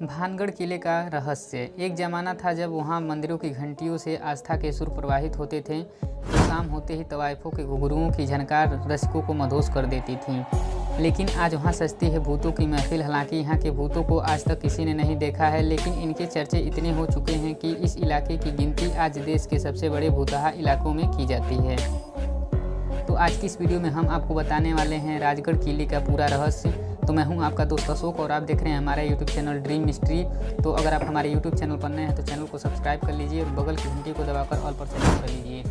भानगढ़ किले का रहस्य। एक ज़माना था जब वहाँ मंदिरों की घंटियों से आस्था के सुर प्रवाहित होते थे, तो शाम होते ही तवाइफों के घुघरुओं की झनकार रसिकों को मदहोश कर देती थी। लेकिन आज वहाँ सजती है भूतों की महफिल। हालांकि यहाँ के भूतों को आज तक किसी ने नहीं देखा है, लेकिन इनके चर्चे इतने हो चुके हैं कि इस इलाके की गिनती आज देश के सबसे बड़े भूतहा इलाकों में की जाती है। तो आज की इस वीडियो में हम आपको बताने वाले हैं राजगढ़ किले का पूरा रहस्य। तो मैं हूं आपका दोस्त अशोक और आप देख रहे हैं हमारा यूट्यूब चैनल ड्रीम मिस्ट्री। तो अगर आप हमारे यूट्यूब चैनल पर नए हैं तो चैनल को सब्सक्राइब कर लीजिए और बगल की घंटी को दबाकर ऑल पर सेलेक्ट कर लीजिए।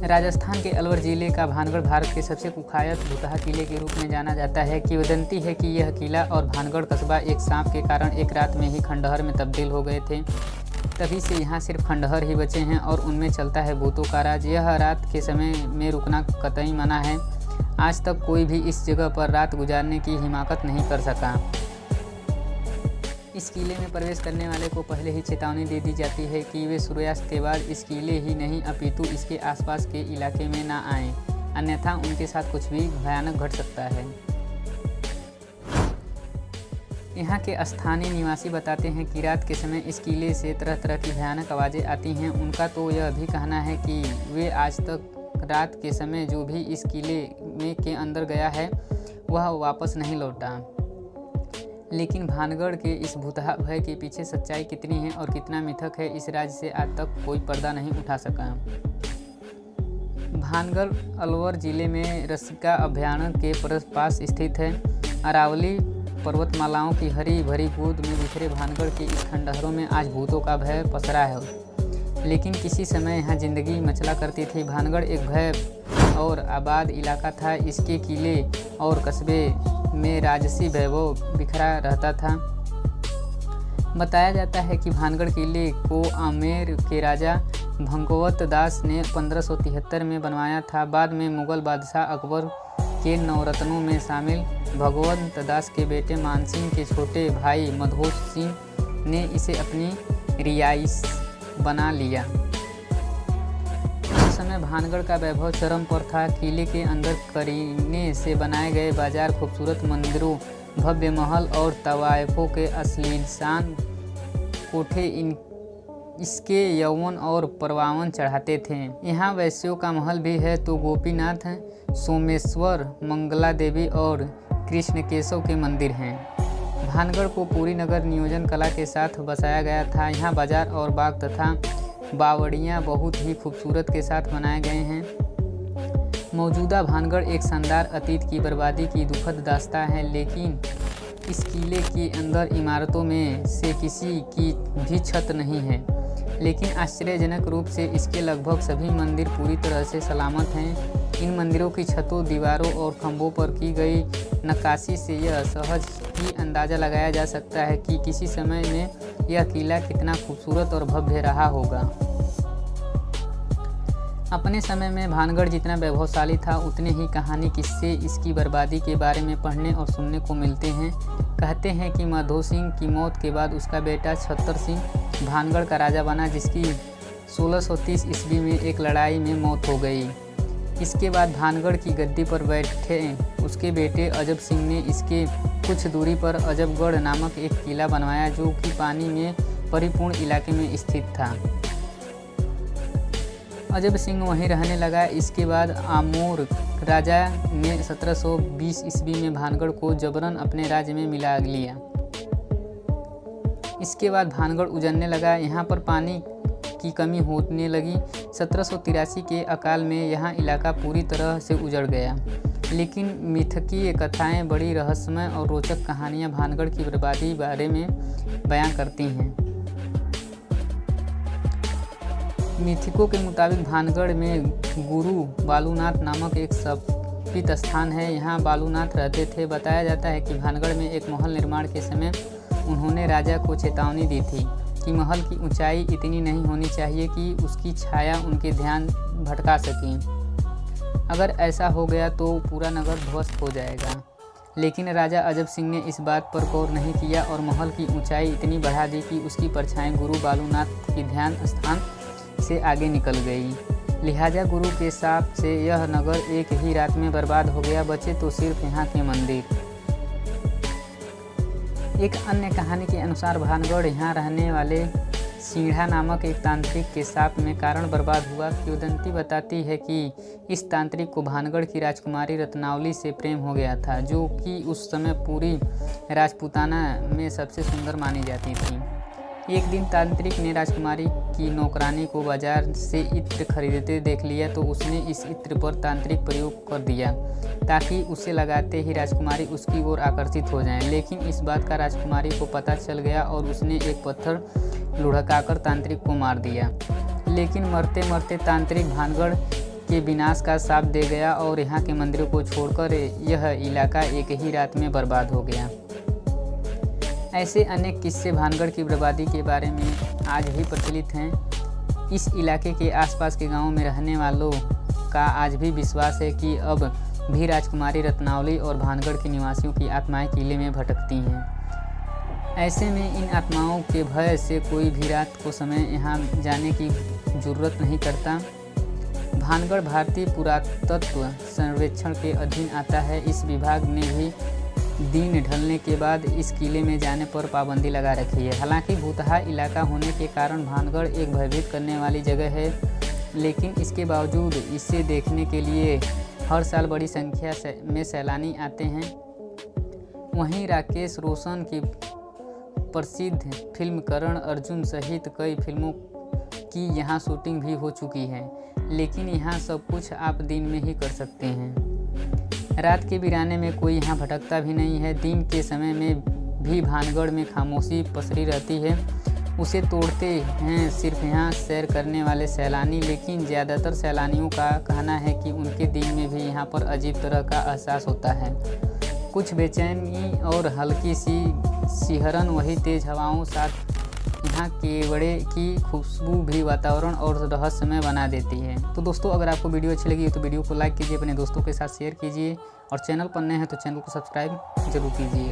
राजस्थान के अलवर जिले का भानगढ़ भारत के सबसे कुख्यात भूतहा किले के रूप में जाना जाता है। किंवदंती है कि यह किला और भानगढ़ कस्बा एक सांप के कारण एक रात में ही खंडहर में तब्दील हो गए थे। तभी से यहाँ सिर्फ खंडहर ही बचे हैं और उनमें चलता है भूतों का राज। यह रात के समय में रुकना कतई मना है। आज तक कोई भी इस जगह पर रात गुजारने की हिमाकत नहीं कर सका। इस किले में प्रवेश करने वाले को पहले ही चेतावनी दे दी जाती है कि वे सूर्यास्त के बाद इस किले ही नहीं अपितु इसके आसपास के इलाके में ना आएं, अन्यथा उनके साथ कुछ भी भयानक घट सकता है। यहाँ के स्थानीय निवासी बताते हैं कि रात के समय इस किले से तरह तरह की भयानक आवाज़ें आती हैं। उनका तो यह भी कहना है कि वे आज तक रात के समय जो भी इस किले में के अंदर गया है वह वापस नहीं लौटा। लेकिन भानगढ़ के इस भूतहा भय के पीछे सच्चाई कितनी है और कितना मिथक है, इस राज से आज तक कोई पर्दा नहीं उठा सका। भानगढ़ अलवर जिले में रसिका अभयारण्य के पास स्थित है। अरावली पर्वतमालाओं की हरी भरी गोद में बिखरे भानगढ़ के इस खंडहरों में आज भूतों का भय पसरा है। लेकिन किसी समय यहाँ जिंदगी मचला करती थी। भानगढ़ एक भय और आबाद इलाका था। इसके किले और कस्बे में राजसी वैभव बिखरा रहता था। बताया जाता है कि भानगढ़ किले को आमेर के राजा भगवत दास ने 1573 में बनवाया था। बाद में मुगल बादशाह अकबर के नवरत्नों में शामिल भगवंत दास के बेटे मानसिंह के छोटे भाई मधोस सिंह ने इसे अपनी रिहाइश बना लिया। उस समय भानगढ़ का वैभव चरम पर था। किले के अंदर करीने से बनाए गए बाजार, खूबसूरत मंदिरों, भव्य महल और तवाइफों के आलीशान कोठे इसके यौवन और परवान चढ़ाते थे। यहाँ वैश्यों का महल भी है तो गोपीनाथ, सोमेश्वर, मंगला देवी और कृष्णकेशव के मंदिर हैं। भानगढ़ को पूरी नगर नियोजन कला के साथ बसाया गया था। यहाँ बाजार और बाग तथा बावड़ियाँ बहुत ही खूबसूरत के साथ बनाए गए हैं। मौजूदा भानगढ़ एक शानदार अतीत की बर्बादी की दुखद दास्तां है। लेकिन इस किले के अंदर इमारतों में से किसी की भी छत नहीं है। लेकिन आश्चर्यजनक रूप से इसके लगभग सभी मंदिर पूरी तरह से सलामत हैं। इन मंदिरों की छतों, दीवारों और खंभों पर की गई नक्काशी से यह सहज ही अंदाज़ा लगाया जा सकता है कि किसी समय में यह किला कितना खूबसूरत और भव्य रहा होगा। अपने समय में भानगढ़ जितना वैभवशाली था, उतने ही कहानी किस्से इसकी बर्बादी के बारे में पढ़ने और सुनने को मिलते हैं। कहते हैं कि माधो सिंह की मौत के बाद उसका बेटा छतर सिंह भानगढ़ का राजा बना, जिसकी 1630 ईस्वी में एक लड़ाई में मौत हो गई। इसके बाद भानगढ़ की गद्दी पर बैठे उसके बेटे अजब सिंह ने इसके कुछ दूरी पर अजबगढ़ नामक एक किला बनवाया, जो कि पानी में परिपूर्ण इलाके में स्थित था। अजब सिंह वहीं रहने लगा। इसके बाद आमोर राजा ने 1720 ईस्वी में भानगढ़ को जबरन अपने राज्य में मिला लिया। इसके बाद भानगढ़ उजड़ने लगा। यहाँ पर पानी की कमी होने लगी। 1783 के अकाल में यह इलाका पूरी तरह से उजड़ गया। लेकिन मिथकीय कथाएं बड़ी रहस्यमय और रोचक कहानियां भानगढ़ की बर्बादी बारे में बयां करती हैं। मिथिकों के मुताबिक भानगढ़ में गुरु बालूनाथ नामक एक शपित स्थान है। यहाँ बालूनाथ रहते थे। बताया जाता है कि भानगढ़ में एक महल निर्माण के समय उन्होंने राजा को चेतावनी दी थी कि महल की ऊंचाई इतनी नहीं होनी चाहिए कि उसकी छाया उनके ध्यान भटका सके। अगर ऐसा हो गया तो पूरा नगर ध्वस्त हो जाएगा। लेकिन राजा अजब सिंह ने इस बात पर गौर नहीं किया और महल की ऊंचाई इतनी बढ़ा दी कि उसकी परछाई गुरु बालूनाथ की ध्यान स्थान से आगे निकल गई। लिहाजा गुरु के शाप से यह नगर एक ही रात में बर्बाद हो गया। बचे तो सिर्फ यहाँ के मंदिर। एक अन्य कहानी के अनुसार भानगढ़ यहाँ रहने वाले सिंघा नामक एक तांत्रिक के शाप में कारण बर्बाद हुआ। किंवदंती बताती है कि इस तांत्रिक को भानगढ़ की राजकुमारी रत्नावली से प्रेम हो गया था, जो कि उस समय पूरी राजपूताना में सबसे सुंदर मानी जाती थी। एक दिन तांत्रिक ने राजकुमारी की नौकरानी को बाजार से इत्र खरीदते देख लिया, तो उसने इस इत्र पर तांत्रिक प्रयोग कर दिया ताकि उसे लगाते ही राजकुमारी उसकी ओर आकर्षित हो जाए। लेकिन इस बात का राजकुमारी को पता चल गया और उसने एक पत्थर लुढ़काकर तांत्रिक को मार दिया। लेकिन मरते मरते तांत्रिक भानगढ़ के विनाश का शाप दे गया और यहाँ के मंदिरों को छोड़कर यह इलाका एक ही रात में बर्बाद हो गया। ऐसे अनेक किस्से भानगढ़ की बर्बादी के बारे में आज भी प्रचलित हैं। इस इलाके के आसपास के गांवों में रहने वालों का आज भी विश्वास है कि अब भी राजकुमारी रत्नावली और भानगढ़ के निवासियों की आत्माएं किले में भटकती हैं। ऐसे में इन आत्माओं के भय से कोई भी रात को समय यहाँ जाने की जरूरत नहीं करता। भानगढ़ भारतीय पुरातत्व सर्वेक्षण के अधीन आता है। इस विभाग ने भी दिन ढलने के बाद इस किले में जाने पर पाबंदी लगा रखी है। हालांकि भूतहा इलाका होने के कारण भानगढ़ एक भयभीत करने वाली जगह है, लेकिन इसके बावजूद इसे देखने के लिए हर साल बड़ी संख्या में सैलानी आते हैं। वहीं राकेश रोशन की प्रसिद्ध फिल्म करण अर्जुन सहित कई फिल्मों की यहाँ शूटिंग भी हो चुकी है, लेकिन यहाँ सब कुछ आप दिन में ही कर सकते हैं। रात के वीराने में कोई यहाँ भटकता भी नहीं है। दिन के समय में भी भानगढ़ में खामोशी पसरी रहती है। उसे तोड़ते हैं सिर्फ यहाँ सैर करने वाले सैलानी, लेकिन ज़्यादातर सैलानियों का कहना है कि उनके दिन में भी यहाँ पर अजीब तरह का एहसास होता है। कुछ बेचैनी और हल्की सी सिहरन, वही तेज़ हवाओं साथ यहाँ केवड़े की खुशबू भी वातावरण और रहस्यमय बना देती है। तो दोस्तों, अगर आपको वीडियो अच्छी लगी तो वीडियो को लाइक कीजिए, अपने दोस्तों के साथ शेयर कीजिए और चैनल पर नए हैं तो चैनल को सब्सक्राइब जरूर कीजिए।